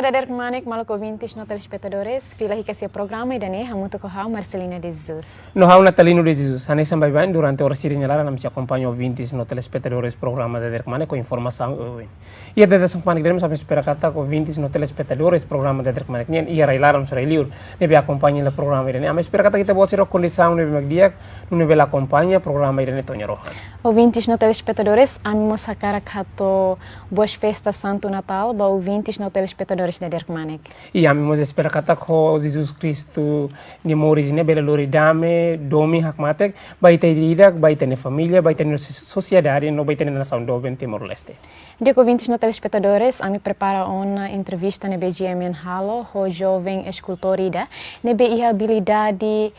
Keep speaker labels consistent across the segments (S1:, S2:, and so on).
S1: Olá, Dader Manek, maluco ouvintes, no telespectadores. Fila que esse programa e dane hamuto com a Marcelina de Jesus.
S2: No hau Natalino de Jesus. A nessa vai bem durante a hora sirinhalara não se acompanha ouvintes no telespectadores programa Dader Manek com informação. E a Dader Manek demos a esperar que com ouvintes no telespectadores programa Dader Manek e a railar não será liur. Nebe acompanha o programa e dane. A esperar que kita buat siro condição nebe magdia, nebe la acompanha programa e dane Tonha Rohan.
S1: Ouvintes no telespectadores, amamos sacar kato boas festas Santo Natal, ba ouvintes no telespectadores da Dader Manek.
S2: E amamos esperar que com Jesus Cristo ni moris ne bela lori dame domi hakmatek, baita ida, baita ne família, baita ne sociedade, no baita ne nação do Timor Leste.
S1: De ouvintes no telespectadores, a me prepara uma entrevista na BGM em Halo, o jovem escultorida, nebe habilidade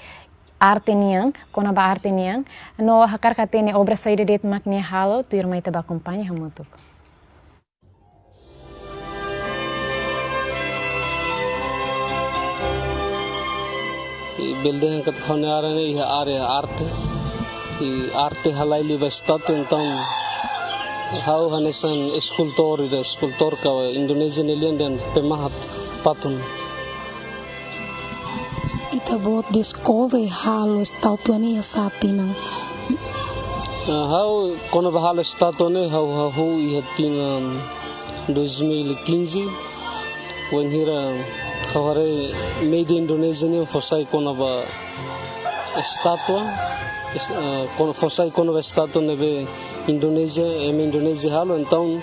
S1: arte niang, com a arte niang, no hakar katene obra saída de makni Halo, tu irmã itaba acompanha hamutuk.
S3: Building kat khonara ne arte halai li bastatu então how hanesan escultor ka Indonesian alien dan pemahat patun
S4: ita bot discovery halo statu ni sati nang
S3: how kono bahalo statu ne how ihating 2015 when hira Hore made Indonesian fosai kono ba estatua fosai kono ba estatua nebe Indonesia halo então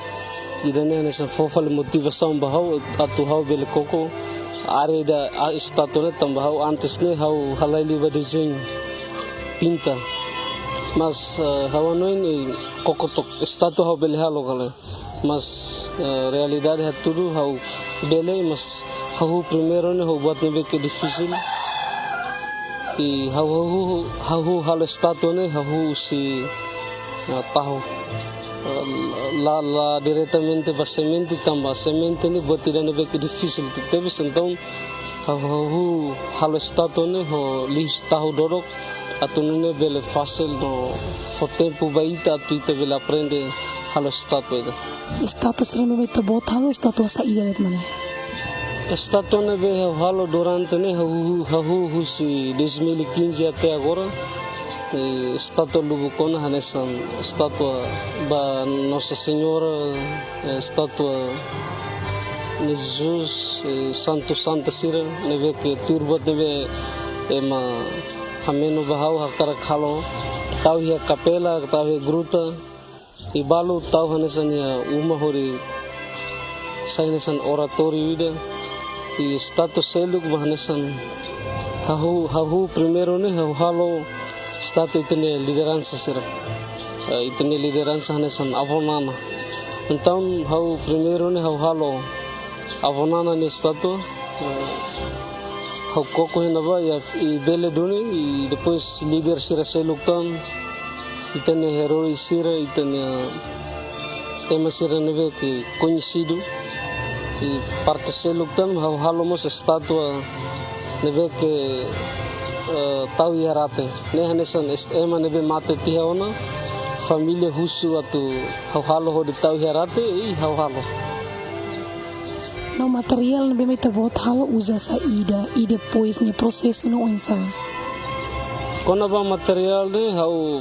S3: idane nessa fofal motivação bahau atu hau bele koko are da estatua ne tambahau antes ne hau halai liba desenho pinta mas hawanoin koko tok estatua hau bele halo kale mas realidade é tudo hau bele mas Hau primeiro ne hau buat nebe que difícil e hau halo estatua ne hau si tahu la diretamente ba semente tamba semente ne buat tidak nebe que difícil tapi então hau halo estatua ne ho lis tahu dorok atau ne bele fácil no for tempo baita tu ite bele aprende halo estatua itu
S4: estatua serem beta bot halo estatua sa idalet mana
S3: Estatua ne be halo durante ne hau si 2015 até agora estatua lubukona hanesan estatua ba Nossa Senhora estatua de Jesus Santo Santa Sira ne be que turbat ne be ema hameno bahau hakara khalo tau hi capela tau hi gruta e balu tau hanesan ya uma hori sainasan oratório ida e status seluk bahanesan hahu primeiro ne halo status itene liderança sira itene liderança hanesan avonana então hau primeiro ne halo avonana ne status hau koko hinaba ya e bele duni e depois líder sira seluk tam itene heroi sira itene tema sira neve que conhecido e parte seluk tam halo mos estatua nebe que tau yarate ne hanesan ema nebe mate tihaona família husu atu halo ho de tau yarate e halo
S4: no material nebe meta bot halo usa sa ida e depois ne processo no ensa
S3: kona ba material de hau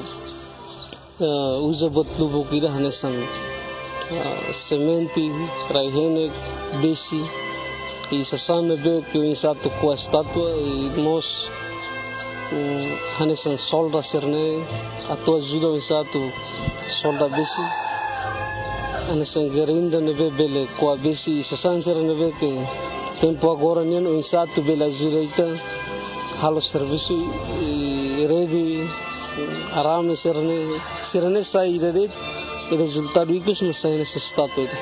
S3: usa bot lubu kira hanesan semente, raihenek, desi e sasana be que o insato com a estátua e nós hanesan solda serne a tua ajuda o insato solda besi hanesan gerinda nebe bele com a besi e sasana serne be que tempo agora nem o insato bele ajuda ita halo serviço e ready arame serne saída de o resultado itu masih nessa status itu.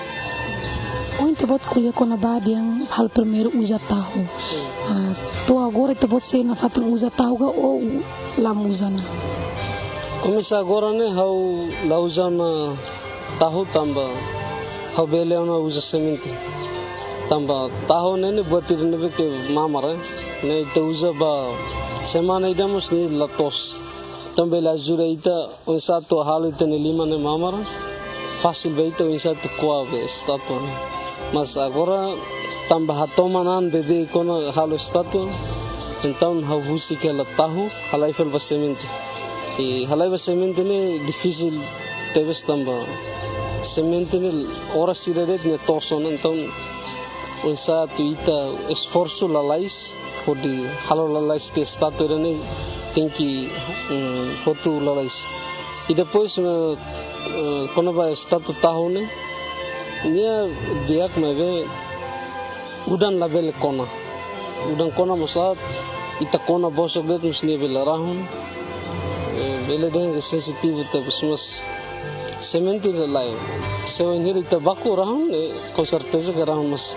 S4: Oh, itu buat kuliah kona bad yang hal primeiro usa tahu. Tu agora itu buat se na fatin usa tahu ga ou lam usana.
S3: Começa agora né hau la usana tahu tamba hau bele ona usa semente. Tamba tahu né buat ir nebe ke mamara né itu usa ba semana idamos ni latos. Também a ajuda o insato halo ita ne lima ne mamara fácil beita o insato coave estatua mas agora tambah hatomanan bebê kona halo estátua. Então hauhusi que ela tahu halai fel semente. E halai semente ne difícil teves tambah semente ne ora sireret ne torson então o saat ita esforço lalais odi halo lalais te estátua ne tem que hotu lalais. E depois quando vai estátua tahu ne nia diak meve udan label kona. Udan kona mosat ita kona bosok det musni bela rahun bela deng sensitive tapos mas semente lai so inir ita baku rahun com certeza que rahun mas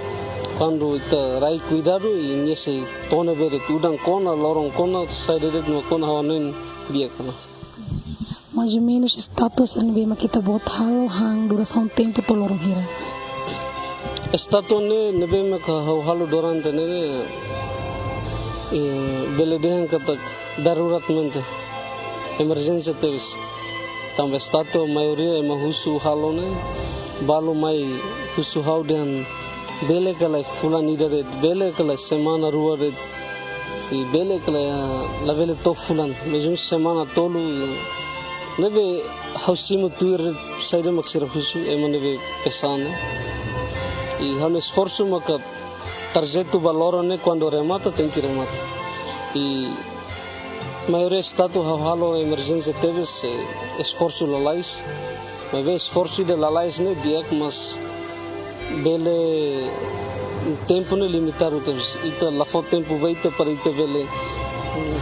S3: quando ita rai cuidado e nesse tona bere udan kona lorong kona side det no kona hawanin dia kana
S4: mais ou menos status NB makita bot halo hang duração tempo to lorong hira
S3: status ne nebe mak halo durante ne beledehan katak darurat mente emergência tevis também status maioria husu halo ne balu mai husu hau dan bele kala fulani dare bele kala semana rua red e bele kala lavele to fulan mesmo semana tolu nebe hausimo tuir saide maksira husu emanebe pesana e hame esforço makat tarjeto valor ne quando remata tem que remata e maioria status halo emergência teve esforço lalais mas esforço de lalais ne dia mas bele tempo ne limitado teve ita la fo tempo baita para ita bele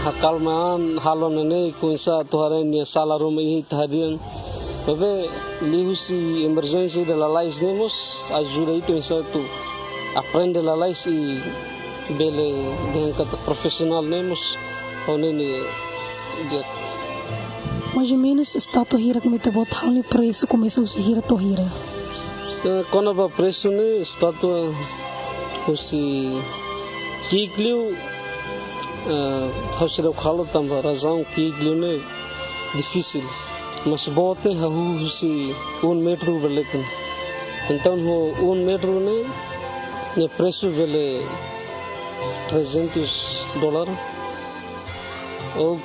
S3: hakalmaan halo ne com essa toharenia salário me hadian bebe lihusi emergência de lalais nemos ajuda itu essa tu aprende lalais e bele dengan kata profissional nemos onene dia
S4: mais ou menos status hira que mete bot halo ni preço começa a hira to hira
S3: quando ba preço ne status usi kigliu hausira khalo tamba razão kigliu ne difícil mas bot ne usi 1 metro belekan então 1 metro ne o preço vale $300 ou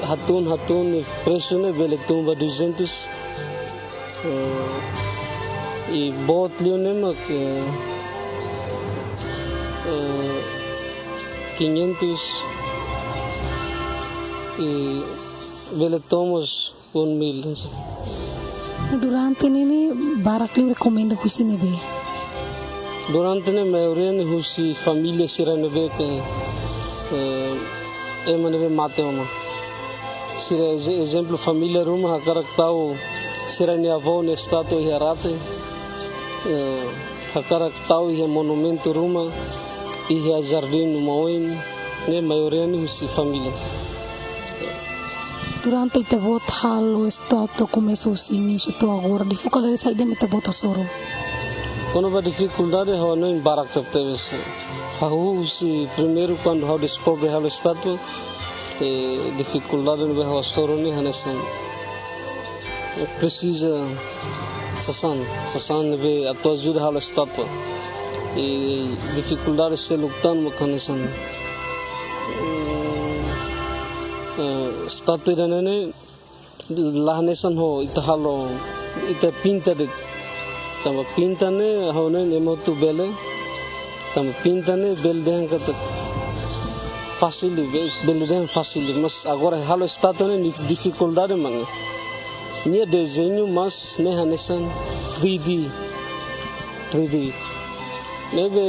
S3: hatun o preço ne vale tumba 200 e bot lione mak 500 e vale tomos 1.000
S4: durante nini barak liu recomenda husi nebe
S3: durante ne maioria ne husi família sira nebe que emanebe mate uma sira exemplo família ruma hakarak tau sira ne avó ne stato hiarate hakarak tau hi monumento ruma e hi jardim moin ne maioria ne husi família
S4: durante ita bot halo stato começa o início to agora dificuldade saída meta bota soro
S3: quando a dificuldade é não em barak teve se primeiro quando eu descobre o estado dificuldade no é soro ne hanesan precisa sasan be a tua ajuda o estado e dificuldade se lutando com hanesan estado irane la hanesan ho itahalo ita pinta de tama pinta ne honen emotu bele tama pinta ne belden kata fácil belden fácil mas agora halo stato ne dificuldade mang nia desenho mas ne hanesan 3D nebe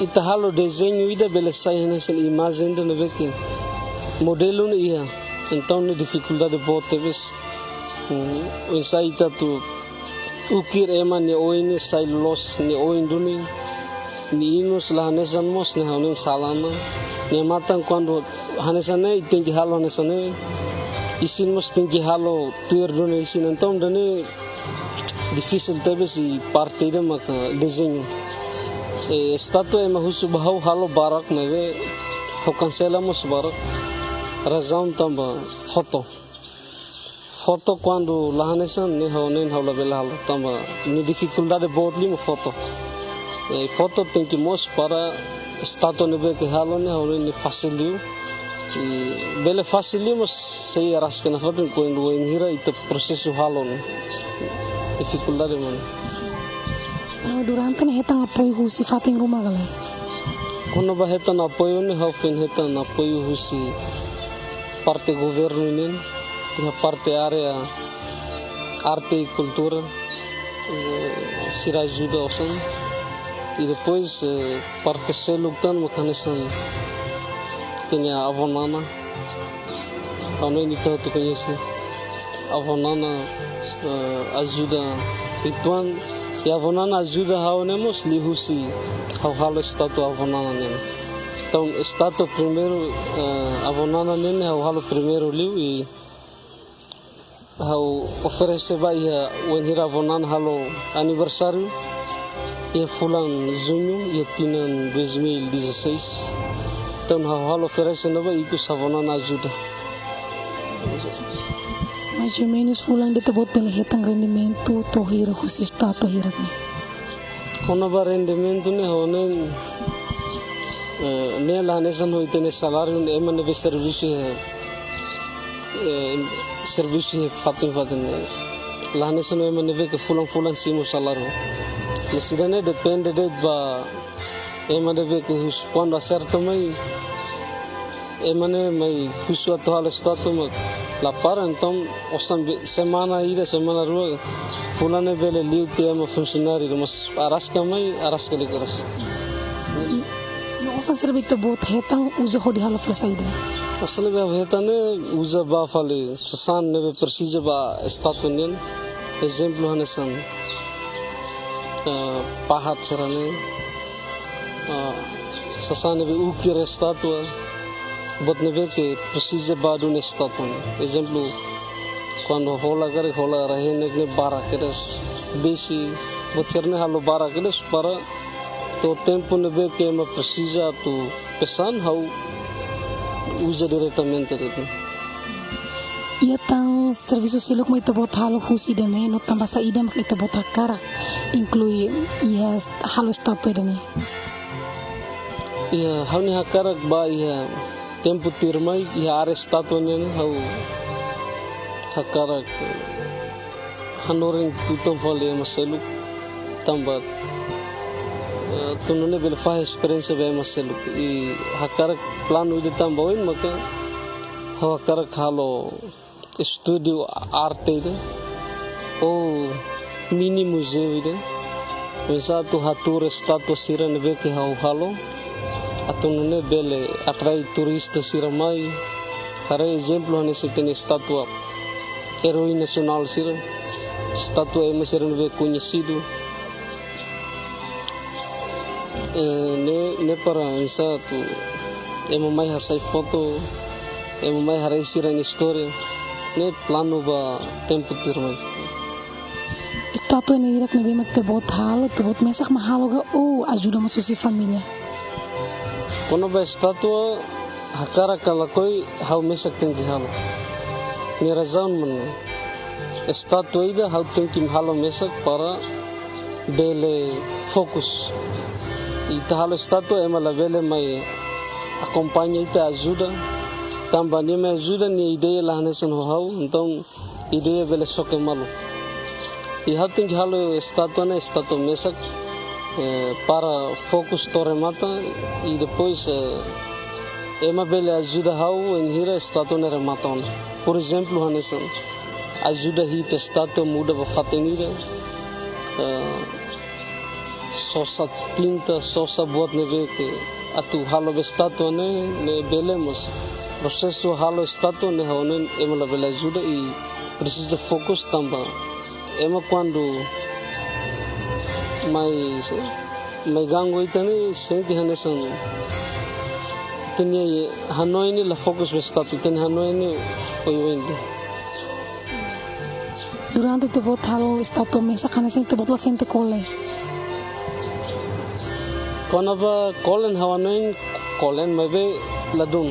S3: ita halo desenho ida bele sai hanesan imagem de nebe que modelo ne ia então ne dificuldade bote ves sai ita tu ukir eman ni oin sai los ni oin duni ni inus la hanesan mos ne hanen salama ni matang quando hanesan ne tem que halo hanesan ne isin mos tem que halo tuer duni isin então dani difícil tebe si parte de maka desenho stato é mahusu bahau halo barak neve ho cancelamos barak razão tamba foto quando lá hanesan ne honen hawla bela halo tamba ni dificuldade bodli mo foto E foto tem que mostrar para estátua nebe que halo ne hau ne faciliu. E bele faciliu mas sei arasca na foto quando hira itu prosesso halo ne. Dificuldade man.
S4: Durante ne hetang apoio husi fating rumah galai.
S3: Quando vai retar no apoio ne hau fin retar no apoio husi parte governo ne, a parte área arte e cultura se ajuda ao san. E depois parte seluktan mecanismo tem a avonana. A não então tu conhece. A avonana ajuda ituan e a avonana ajuda a nemos lihusi ao halo estátua avonana ne. Então estátua primeiro avonana ne ao halo primeiro liu e ao oferecer vai o enhira avonana halo aniversário. Ia fulan junho ia tinan 2016. Então halo oferece nova e que savona ajuda.
S4: Mais ou menos fulan de tebot pela hetang rendimento to hira husi stato hira ne.
S3: Quando ba rendimento ne honen ne la nesan hoite ne salário ne emane be serviço fatin la nesan emane be que fulan simo salário. Mas se não depende de ba emane be que quando acerta mai emane mai kusu atau hal estatu mak lapar então osam semana ida semana rua fulane bele liu tema funcionário mas arasca de keras.
S4: No osan serve tebot hetang uza hodi hal flesaida.
S3: Asal be hetane uza ba fale sasan ne precisa ba estatu nen exemplo hanesan pahat serane sasane be ukir estatua bot nebe que precisa badu ne estatua exemplo quando hola rahene ne bara keres besi bot cerne halo bara keres para to tempo nebe que ma precisa tu pesan hau usa diretamente itu.
S4: Ia tang serviço siluk mai tebot halo husi dene no tambah sa idam kai tebot hakara inclui ia halo stato dene.
S3: Ia hau ni hakarak ba ia tempo tirmai ia are stato ne hau hakarak hanoring tutam fale maseluk tambah tunune bel fa experiência be maseluk e hakarak plano de tamboin maka hau hakarak halo estúdio arte ide ou mini museu ide exato hatur estátua siran be que halo atunune bele atrai turista siramai para exemplo nesse tem estátua heroína nacional siran estátua é siran be conhecido ne para exato é mais hasai foto é mais harai siran história ne plano ba tempo tirmai
S4: Stato ne irak ne bemak tebot halo tebot mesak mahalo ga ajuda masusi família.
S3: Quando ba estatua hakara kalakoi hau mesak tinggi halo ni razão man estatua ida hau tinggi halo mesak para bele fokus ita halo estatua emala bele mai acompanha ita ajuda tambah ni me ajuda ni ideia lah nesan hau então ideia bele soke malu e hau tinggi halo estatua mesak para fokus torre mata e depois ema bele ajuda hau em hira estatua ne rematon por exemplo hanesan ajuda hita estatua muda ba fatenira sosa tinta sosa buat nebe que atu halo estatua ne belemos processo halo estatua ne honen ema la bele ajuda e precisa fokus tambah ema quando mais gango itane senti hanesan tenia hanoi ni la fokus bestatu ten hanoi ni oiwende
S4: Durante tebot halo stato mesak hanesan tebot la sente kole.
S3: Kona ba kolen hawanain kolen mabe ladung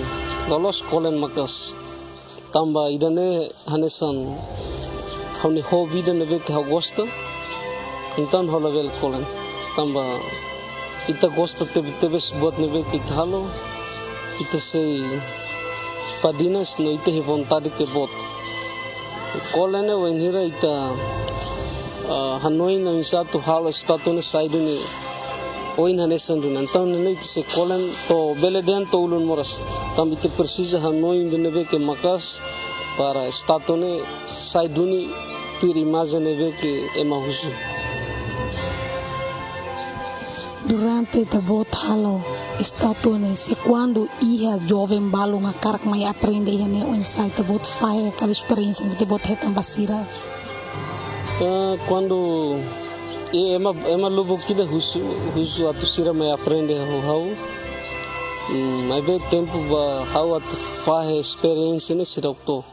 S3: lolos kolen makas tamba idane hanesan hauni hobi de nebe ke gosta então holavel kolen tamba ita gosta tebes buat nebe que halo ita sei padinas no ita he vontade que bot kolene wenhira ita Hanoi na insatu halo estatu ne saidu ni oin hanesan dun então ne ita se kolen to beledean to ulun moras tam ita precisa Hanoi de nebe que macas para estatu ne saidu ni pirimaza nebe que emahusu.
S4: Durante tabot halo statune se quando ia jovem balo nga karak mai aprende ia ne insight tabot fire aquela experiência de tabot retam basira.
S3: Quando ema lubo kida husu atu sira mai aprende how mai be tempo ba how atu fire experiência ne sirokto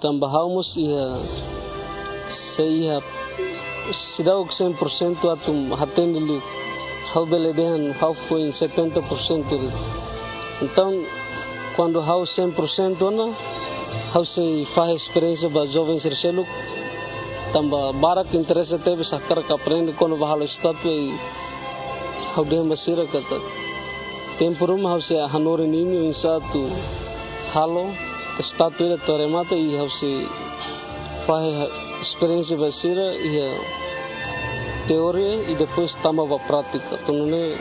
S3: tamba how mus ia se ia sirok 100% atu hatendelu how beledehan how foi em 70%. Então, quando how 100% na how se faz experiência ba jovens serceluk tamba barak interesse teve sakar ka aprende quando bahalo estatu e how de masira kata temporum how se hanore ninho insatu halo estatu ele toremata e how se faz experiência basira e teoria e depois tamba ba prática tonune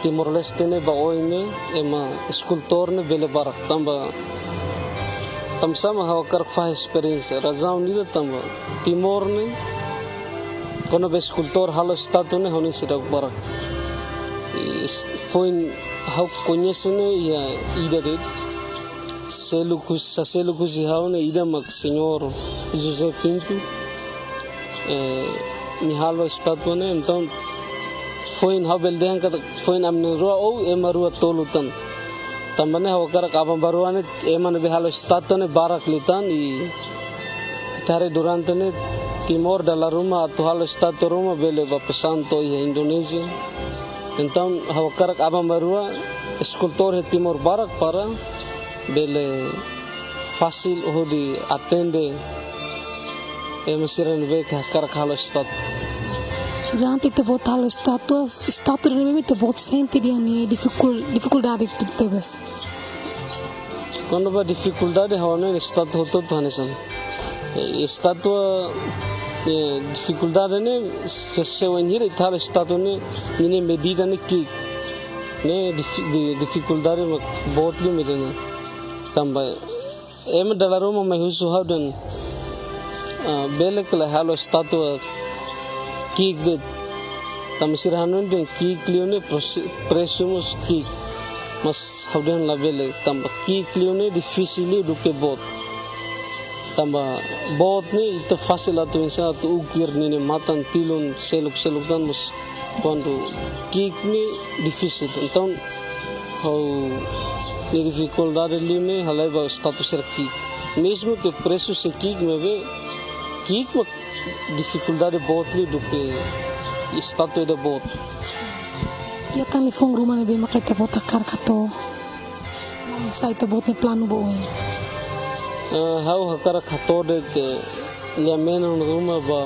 S3: Timor Leste ne ba oine ema escultor ne bele barak tamba sama hawakar fa experiência razão nida tamba Timor ne kono be escultor halo estado ne honi sidak barak foi how conhece ne ia ida de selucus hau ne ida mak senhor José Pinto Nihalo estatu ne então foi em Habeldean que foi na rua ou emarua tolutan também hawakar abam baruane emane behalo estatu ne barak lutan e tare durante ne Timor dalla Roma atuhalo estatu Roma bele ba pesanto e Indonésia então hawakar abam barua escultor Timor barak para bele fácil o de atende masiran be karak halo estatu.
S4: Durante tabot halo statu ne tabot sente dia ne dificuldade que tebes.
S3: Quando ba dificuldade hawne estatu hoto hanesan. Estatu dificuldade ne se wenhira halo estatu ne mine medida ne ki ne dificuldade mak botli medene. Tamba dalla Roma mai husu hawdan belekla halo estatu kick de tamsir hanun de kick lione presumos kick mas hawdan la bele tamba kick lione difficile do que bot tamba bot ne ito fácil atu insa atu ukir ne matan tilon seluk dan mas quando kick ne difícil então how ne dificuldade lione halai ba status ser kick mesmo que preço se kick me ve kick ma dificuldade botli do que status da bot.
S4: Ia tan lifong rumah ne be makai tabot akar kato. Sai tabot ne plano bo oi.
S3: How hakar kato de que lia menon rumah ba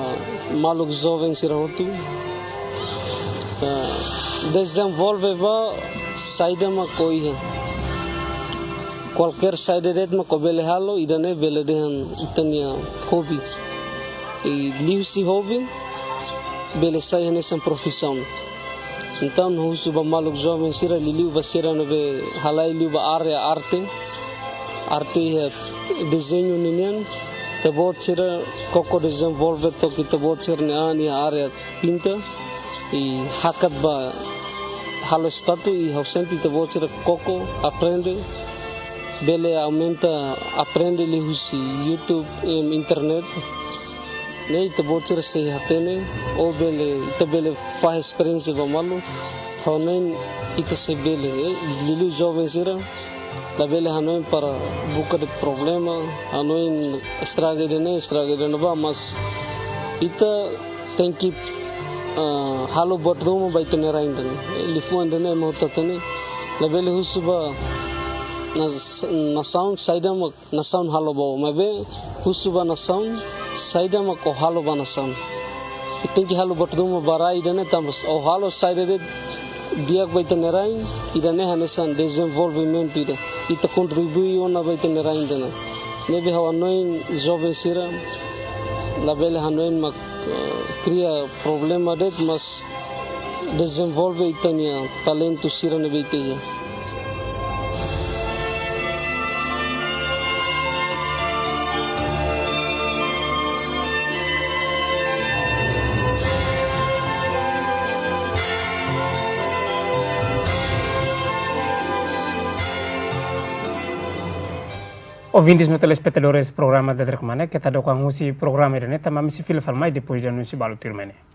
S3: maluk jovem sirahotu. Desenvolve ba saída ma koi hai. Qualquer saída red ma ko bele halo idane bele dehan itania hobby. E liu-se hobby, bele sai nessa profissão. Então, não uso ba maluk jovem sira liu ba sira no be halai liu ba arte é desenho ninian, te bot sira koko desenvolve to que te bot sira ne área pinta e hakat ba halo estatu e hausenti te bot sira koko aprende bele aumenta aprende liu-se YouTube internet ne ita bocor se hatene o bele faz experiência ba malu honen ita se bele lilu jovem sira la bele hanoin para buka de problema hanoin estraga de ba mas ita tem que halo botdoma ba itene raindan lifuan de ne motatene la bele husuba na sound saida na sound halo ba mabe husuba na sound saida ma ko halo banasan tem que halo botduma barai dane tamas o halo saida de dia vai ter nerain ida ne hanesan desenvolvimento ita contribui ona vai ter nerain dana nebe hawa noin jovem sira labele hanoin mak cria problema det mas desenvolve itania talento sira nebe iteia.
S2: Ouvintes no telespectadores programa de Drek Manek, que está do com o programa de neta, mas se fila falmai depois de anúncio balu turmene.